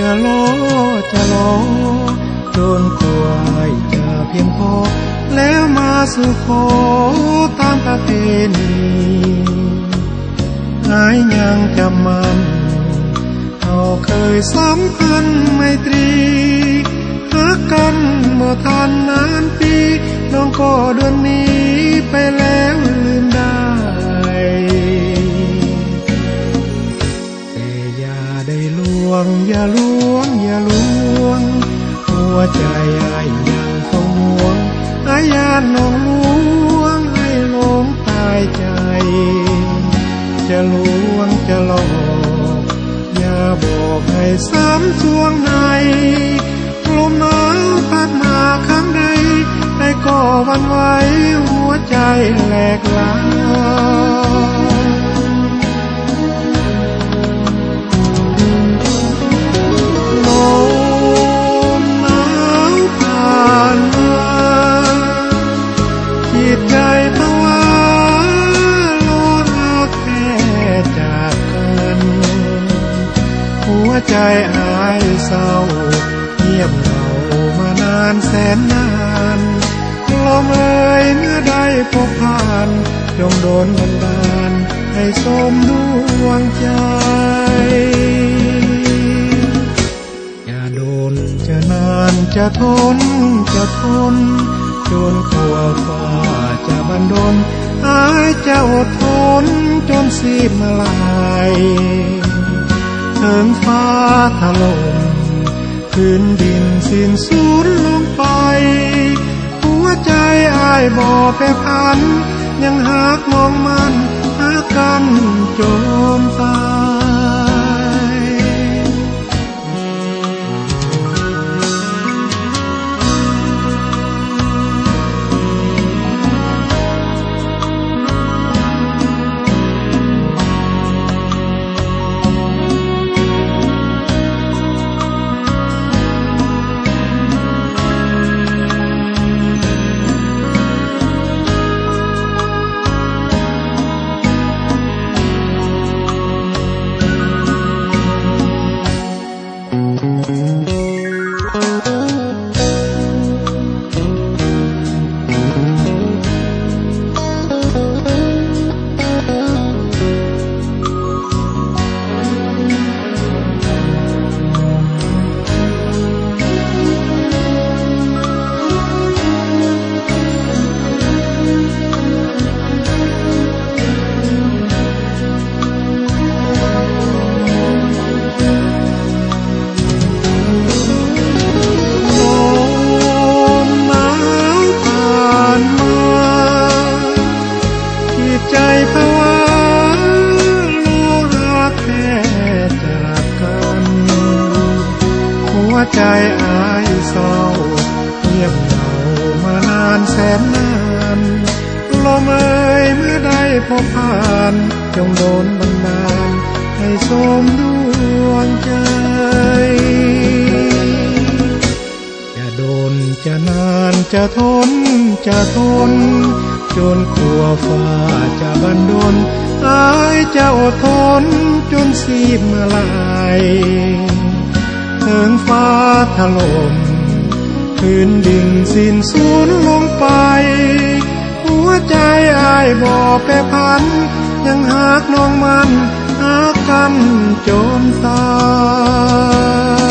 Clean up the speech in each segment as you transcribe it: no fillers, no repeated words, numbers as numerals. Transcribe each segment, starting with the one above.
จะรอจนกว่าจะเพียงพอแล้วมาสู่ขอตามประเพณีหายยังจำมันเราเคยสัมพันธ์ไมตรีรักกันเมื่อทันนานปีน้องก็เดือนนี้ไปแล้วลืมได้แต่อย่าได้ลวงอย่าลวงหัวใจอ้ายยังคงห่วงอ้ายยานน้องลวงให้หลงตายใจจะลวงจะหลอกอย่าบอกให้ซ้ำสวงในลมหนาวพัดมาข้างในแต่ก็หวั่นไหวหัวใจแหลกลายลมหนาวผ่านมาจิตใจภาวะโลดรักแค่จากกันหัวใจอ้ายเศร้าเงียบเหงามานานแสนนานลมเอ่ยเมื่อได้พบผ่านจงโดนบันดาลให้สมดวงใจอย่าโดนจะนานจะทนจนกลัวฟ้าจะบันดลอ้ายจะอดทนจนสิ้นมาลายถึงฟ้าถล่มพื้นดินสิ้นสูญลงไปหัวใจอ้ายบ่แปรผันยังหากมองมันหากันจนตายใจอ้ายเศร้าเงียบเหงามานานแสนนานลมเอ่ยเมื่อได้พบผ่านจงโดนบันดาลให้สมดวงใจจะโดนจะนานจะทนจนกลัวฟ้าจะบันดลอ้ายจะอดทนจนสิ้นมาลายถึงฟ้าถล่มพื้นดินสิ้นสูญลงไปหัวใจอ้ายบ่แปรผันยังหากน้องมันหากันจนตาย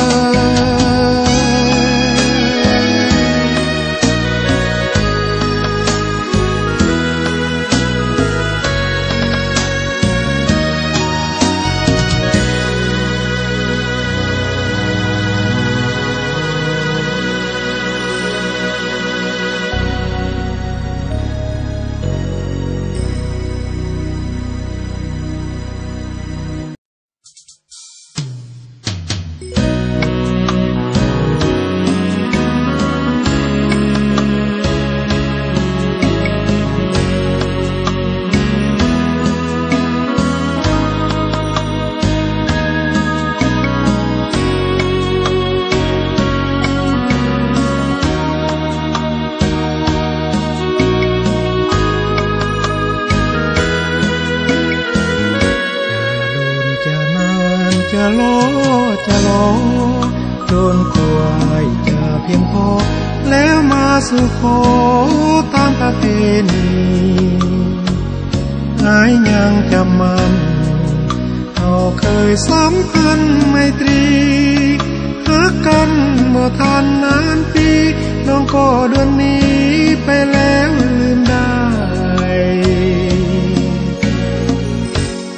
จะรอจนกว่าจะเพียงพอแล้วมาสู่ขอตามประเพณีหายยังจำมันเราเคยสัมพันธ์ไมตรีรักกันเมื่อทันนานปีน้องก็เดือนนี้ไปแล้วลืมได้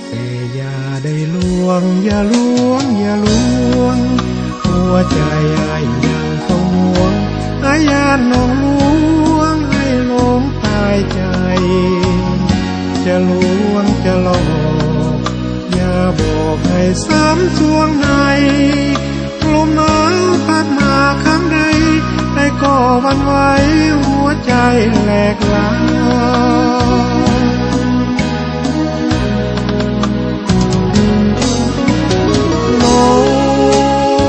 แต่อย่าได้ลวงอย่าลวงหัวใจอ้ายยังคงห่วงอ้ายยานน้องลวงให้หลงตายใจจะลวงจะหลอกอย่าบอกให้ซ้ำสวงในลมหนาวพัดมาครั้งใดได้ก็หวั่นไหวหัวใจแหลกลายล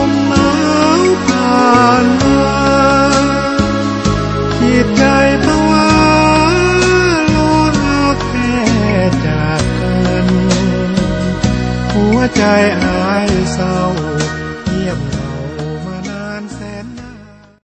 มหนาวผ่านมาจิตใจภาวะโลหะแค่จากกันหัวใจ